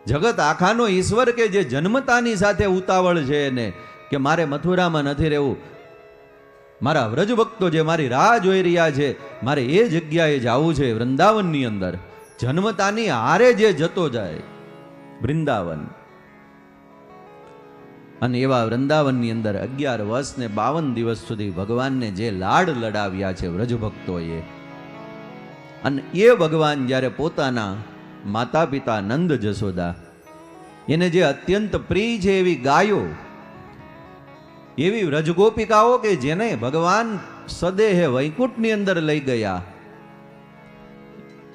જગત આખાનો ઈશ્વર કે જે જન્મતાની સાથે ઉતાવળ છે એને કે મારે મથુરામાં નથી રહેવું, મારા વ્રજ ભક્તો જે મારી રાહ જોઈ રહ્યા છે, મારે એ જગ્યાએ જવું છે વૃંદાવનની અંદર. જન્મતાની હારે જે જતો જાય વૃંદાવન, અને એવા વૃંદાવનની અંદર 11 વર્ષ ને 52 દિવસ સુધી ભગવાનને જે લાડ લડાવ્યા છે વ્રજભક્તોએ, અને એ ભગવાન જ્યારે પોતાના માતા પિતા નંદ જશોદા એને જે અત્યંત પ્રિય છે એવી ગાયો, એવી વ્રજગોપિકાઓ કે જેને ભગવાન સદેહે વૈકુંઠની અંદર લઈ ગયા,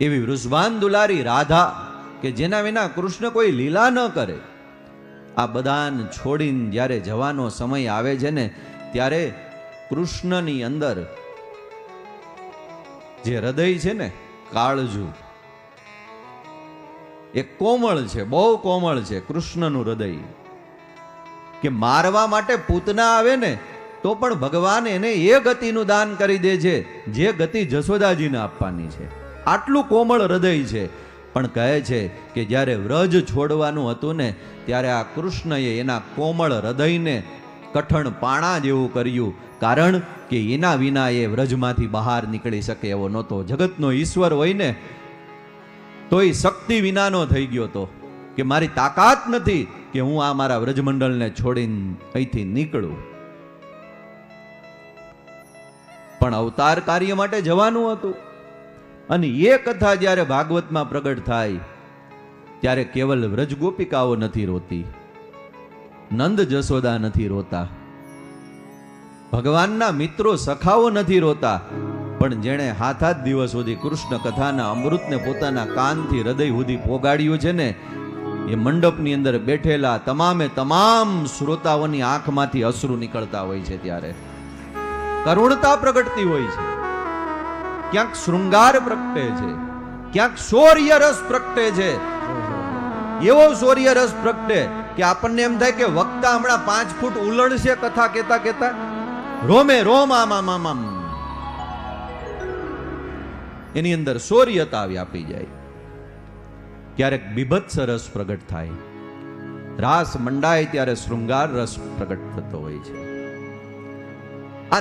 એવી વૃષભાન દુલારી રાધા કે જેના વિના કૃષ્ણ કોઈ લીલા ન કરે, આ બધાને છોડીને જ્યારે જવાનો સમય આવે છે ને ત્યારે કૃષ્ણની અંદર જે હૃદય છે ને કાળજુ, એ કોમળ છે, બહુ કોમળ છે કૃષ્ણનું હૃદય, કે મારવા માટે પૂતના આવે ને તો પણ ભગવાન એને એ ગતિનું દાન કરી દે છે જે ગતિ જશોદાજીને આપવાની છે. આટલું કોમળ હૃદય છે. પણ કહે છે કે જ્યારે વ્રજ છોડવાનું હતું ને ત્યારે આ કૃષ્ણએ એના કોમળ હૃદયને કઠણ પાણા જેવું કર્યું, કારણ કે એના વિના એ વ્રજમાંથી બહાર નીકળી શકે એવો નહોતો. જગતનો ઈશ્વર હોય ને તોય શક્તિ વિનાનો થઈ ગયો તો કે મારી તાકાત નથી કે હું આ મારા વ્રજમંડળને છોડીને અહીંથી નીકળું. પણ અવતાર કાર્ય માટે જવાનું હતું, અને એ કથા જ્યારે ભાગવતમાં પ્રગટ થાય ત્યારે કેવલ વ્રજ ગોપિકાઓ નથી રોતી, નંદ જશોદા નથી રોતા, ભગવાનના મિત્રો સખાઓ નથી રોતા, પણ જેણે હાથ દિવસ સુધી કૃષ્ણ કથાના અમૃતને પોતાના કાનથી હૃદય સુધી પોગાડ્યું છે ને એ મંડપની અંદર બેઠેલા તમામ શ્રોતાઓની આંખમાંથી અશ્રુ નીકળતા હોય છે. ત્યારે કરુણતા પ્રગટતી હોય છે, ક્યાંક શૃંગાર પ્રગટે છે, ક્યાંક શૌર્ય રસ પ્રગટે છે. એવો શૌર્ય રસ પ્રગટે કે આપણને એમ થાય કે વક્તા હમણાં 5 ફૂટ ઉલળશે કથા કેતા કેતા, રોમે રોમ આમ એની અંદર શૌર્યતા વ્યાપી જાય. ક્યારેક બીભત્સ રસ પ્રગટ થાય, રાસ મંડાય ત્યારે શૃંગાર રસ પ્રગટ થતો હોય છે. આ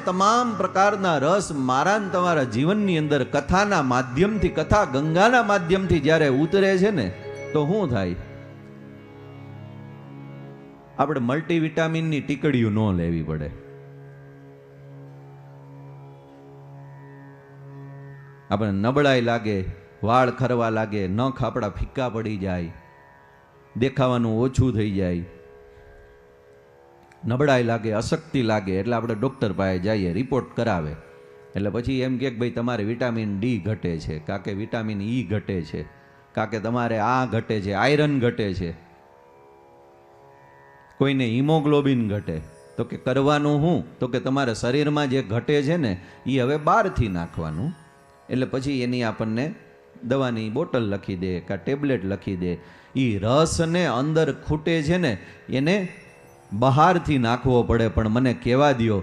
તમામ પ્રકારના રસ મારા ને તમારા જીવનની અંદર કથાના માધ્યમથી, કથા ગંગાના માધ્યમથી જ્યારે ઉતરે છે ને તો શું થાય? આપણે મલ્ટીવિટામિનની ટીકડીઓ ન લેવી પડે. આપણે નબળાઈ લાગે, વાળ ખરવા લાગે, નખ આપણા ફીકા પડી જાય, દેખાવાનું ઓછું થઈ જાય, નબળાઈ લાગે, અશક્તિ લાગે એટલે આપણે ડૉક્ટર પાસે જઈએ, રિપોર્ટ કરાવે એટલે પછી એમ કે ભાઈ તમારે વિટામિન ડી ઘટે છે, કાં કે વિટામિન ઈ ઘટે છે, કાં કે તમારે આ ઘટે છે, આયરન ઘટે છે, કોઈને હિમોગ્લોબિન ઘટે. તો કે કરવાનું શું? તો કે તમારા શરીરમાં જે ઘટે છે ને એ હવે બહારથી નાખવાનું. એટલે પછી એની આપણને દવાની બોટલ લખી દે કાં ટેબ્લેટ લખી દે. એ રસને અંદર ખૂટે છે ને એને બહારથી નાખવો પડે. પણ મને કહેવા દ્યો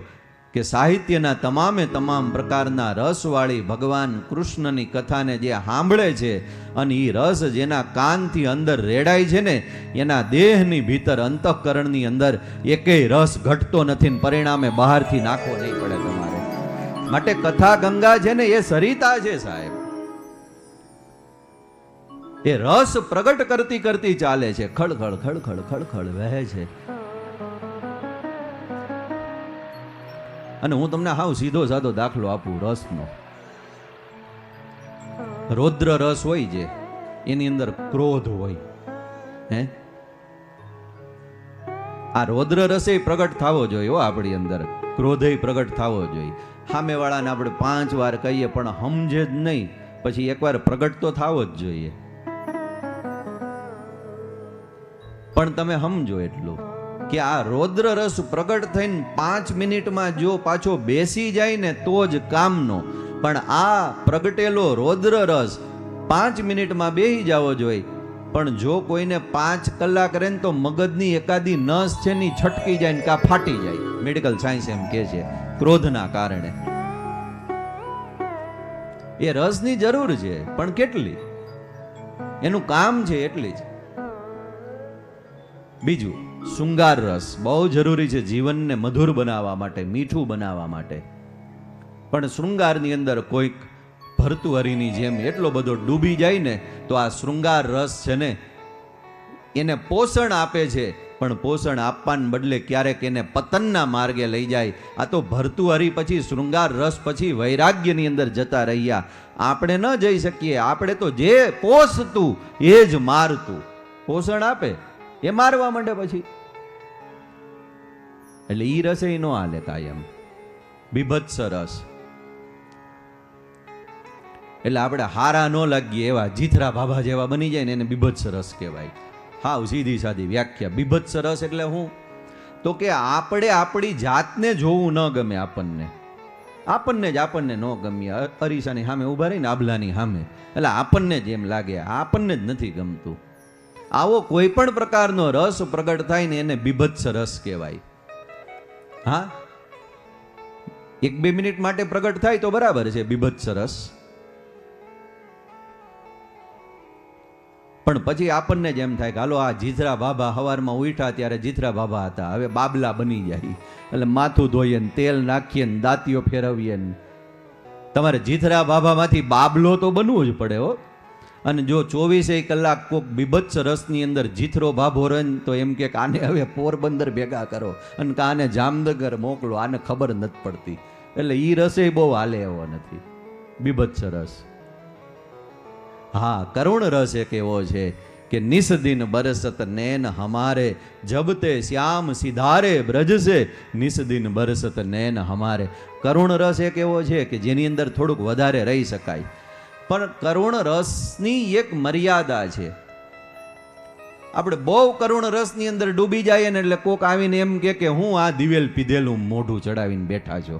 કે સાહિત્યના તમામ પ્રકારના રસવાળી ભગવાન કૃષ્ણની કથાને જે સાંભળે છે અને એ રસ જેના કાનથી અંદર રેડાય છે ને એના દેહની ભીતર અંતઃકરણની અંદર એકેય રસ ઘટતો નથી, ને પરિણામે બહારથી નાખવો નહીં પડે તમારે. માટે કથા ગંગા છે ને એ સરિતા છે સાહેબ, એ રસ પ્રગટ કરતી ચાલે છે, ખળખળ ખળખળ ખળખળ વહે છે. અને હું તમને હાવ સીધો સાધો દાખલો આપું રસનો. રૌદ્ર રસ હોય છે એની અંદર ક્રોધ હોય, હે આ રૌદ્ર રસે પ્રગટ થવો જોઈએ, આપણી અંદર ક્રોધે પ્રગટ થવો જોઈએ. સામેવાળાને આપણે 5 વાર કહીએ પણ સમજે જ નહીં, પછી એકવાર પ્રગટ તો થવો જ જોઈએ. પણ તમે સમજો એટલું કે આ રૌદ્ર રસ પ્રગટ થઈને 5 મિનિટમાં જો પાછો બેસી જાય ને તો જ કામનો. પણ આ પ્રગટેલો રૌદ્ર રસ 5 મિનિટમાં બેસી જવો જોઈએ. પણ જો કોઈને 5 કલાક રહે ને તો મગજની એકાદી નસ છે ને છટકી જાય ને કાં ફાટી જાય. મેડિકલ સાયન્સ એમ કહે છે, ક્રોધના કારણે. એ રસની જરૂર છે પણ કેટલી, એનું કામ છે એટલી જ. બીજું શૃંગાર રસ બહુ જરૂરી છે જીવનને મધુર બનાવવા માટે, મીઠું બનાવવા માટે. પણ શૃંગારની અંદર કોઈક ભર્તુહરીની જેમ એટલો બધો ડૂબી જાય ને તો આ શૃંગાર રસ છે ને એને પોષણ આપે છે, પણ પોષણ આપવાને બદલે ક્યારેક એને પતનના માર્ગે લઈ જાય. આ તો ભર્તુહરી પછી શૃંગાર રસ પછી વૈરાગ્યની અંદર જતા રહ્યા. આપણે ન જઈ શકીએ. આપણે તો જે પોષતું એ જ મારતું. પોષણ આપે એ મારવા માંડે પછી. એટલે ઈ રસે નો હાલે કાયમ. બીભત્સ રસ એટલે આપણે હારા ન લાગીએ એવા જીથરા ભાભા જેવા બની જાય ને એને બીભત્સ રસ કહેવાય. હાવ સીધી સાદી વ્યાખ્યા. બીભત્સ રસ એટલે હું તો કે આપણે આપણી જાતને જોવું ન ગમે. આપણને જ આપણને ન ગમીએ. અરીસાની સામે ઊભા રહીને આભલાની સામે એટલે આપણને જ એમ લાગે આપણને જ નથી ગમતું. આવો કોઈ પણ પ્રકારનો રસ પ્રગટ થાય ને એને બીભત્સ રસ કહેવાય. હા, 1-2 મિનિટ માટે પ્રગટ થાય તો બરાબર છે બીભત્સ રસ, પણ પછી આપણને જ એમ થાય કે હાલો આ જીથરા બાબા સવારમાં ઉઠ્યા ત્યારે જીથરા બાબા હતા, હવે બાબલા બની જાય. એટલે માથું ધોઈએ ને તેલ નાખીએ ને દાંતીઓ ફેરવીએ ને. તમારે જીથરા બાબામાંથી બાબલો તો બનવું જ પડે હો. અને જો 24 કલાક કોક બીભત્સ રસની અંદર જીથરો ભાભો રહે તો એમ કે આને હવે પોરબંદર ભેગા કરો અને આને જામનગર મોકલો, આને ખબર નથી પડતી. એટલે ઈ રસે બહુ હાલે એવો નથી બીભત્સ રસ. હા, કરુણ રસ એક એવો છે કે નિસ દિન બરસત નૈન હમારે, જબતે શ્યામ સિધારે બ્રજ સે નિસ દિન બરસત નૈન હમારે. કરુણ રસ એક એવો છે કે જેની અંદર થોડુંક વધારે રહી શકાય, પણ કરુણ રસની એક મર્યાદા છે. આપણે બહુ કરુણ રસની અંદર ડૂબી જાય ને એટલે કોક આવીને એમ કે હું આ દિવેલ પીધેલું મોઢું ચડાવીને બેઠા છો.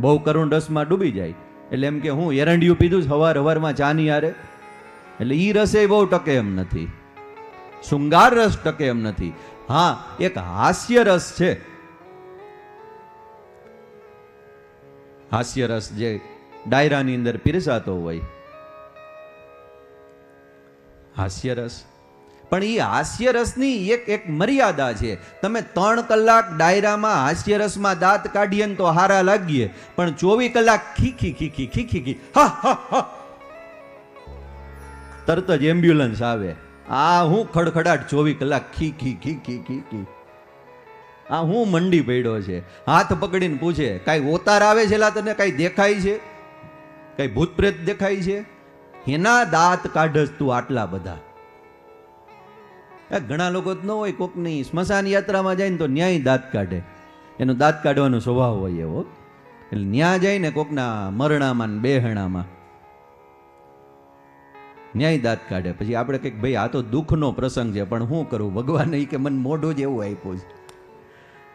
બહુ કરુણ રસમાં ડૂબી જાય એટલે એમ કે હું એરંડિયું પીધું હવારમાં ચાની હારે. એટલે ઈ રસે બહુ ટકે એમ નથી. શૃંગાર રસ ટકે એમ નથી. હા, એક હાસ્ય રસ છે. હાસ્ય રસ જે ડાયરાની અંદર પીરસાતો હોય હાસ્ય રસ, પણ એ હાસ્ય રસની એક મર્યાદા છે. તમે 3 કલાક ડાયરામાં હાસ્ય રસમાં દાંત કાઢીએ ને તો હારા લાગીએ, પણ 24 કલાક ખીખી હા હા હા તરત જ એમ્બ્યુલન્સ આવે. આ હું ખડખડાટ 24 કલાક ખી. આ હું મંડી પડ્યો છે. હાથ પકડીને પૂછે કાંઈ ઓતાર આવે છે લા તને, કાંઈ દેખાય છે, કાંઈ ભૂત પ્રેત દેખાય છે? એના દાંત કાઢસ તું આટલા બધા. ઘણા લોકો જ ન હોય, કોકની સ્મશાન યાત્રામાં જાય ને તો ન્યાય દાંત કાઢે. એનો દાંત કાઢવાનો સ્વભાવ હોય એવો. એટલે ન્યા જાય ને કોકના મરણામાં ને બેહણામાં ન્યાય દાંત કાઢે. પછી આપણે કંઈક ભાઈ આ તો દુઃખનો પ્રસંગ છે પણ શું કરું, ભગવાન કે મને મોઢું જ એવું આપ્યું છે.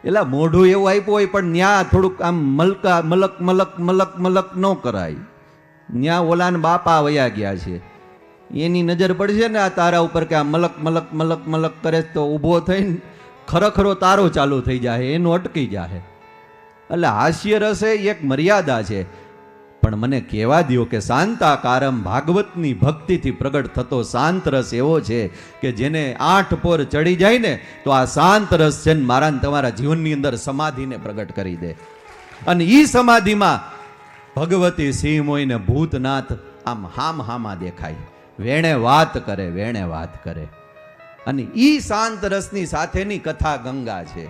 એટલે મોઢું એવું આપ્યું હોય પણ ન્યા થોડુંક આમ મલક ન કરાય. ન્યા ઓલાન બાપા વયા ગયા છે, એની નજર પડશે ને આ તારા ઉપર કે આ મલક કરે તો ઊભો થઈને ખરેખરો તારો ચાલુ થઈ જાય, એનું અટકી જાય. એટલે હાસ્ય રસે એક મર્યાદા છે. પણ મને કહેવા દો કે શાંતાકારમ ભાગવતની ભક્તિથી પ્રગટ થતો શાંત રસ એવો છે કે જેને 8 પોર ચડી જાય ને તો આ શાંત રસ છે ને મારા ને તમારા જીવનની અંદર સમાધિને પ્રગટ કરી દે. અને ઈ સમાધિમાં ભગવતી સિંહ મોઈને ભૂતનાથ આમ હામા દેખાય, વેણે વાત કરે. અને ઈ શાંત રસની સાથેની કથા ગંગા છે.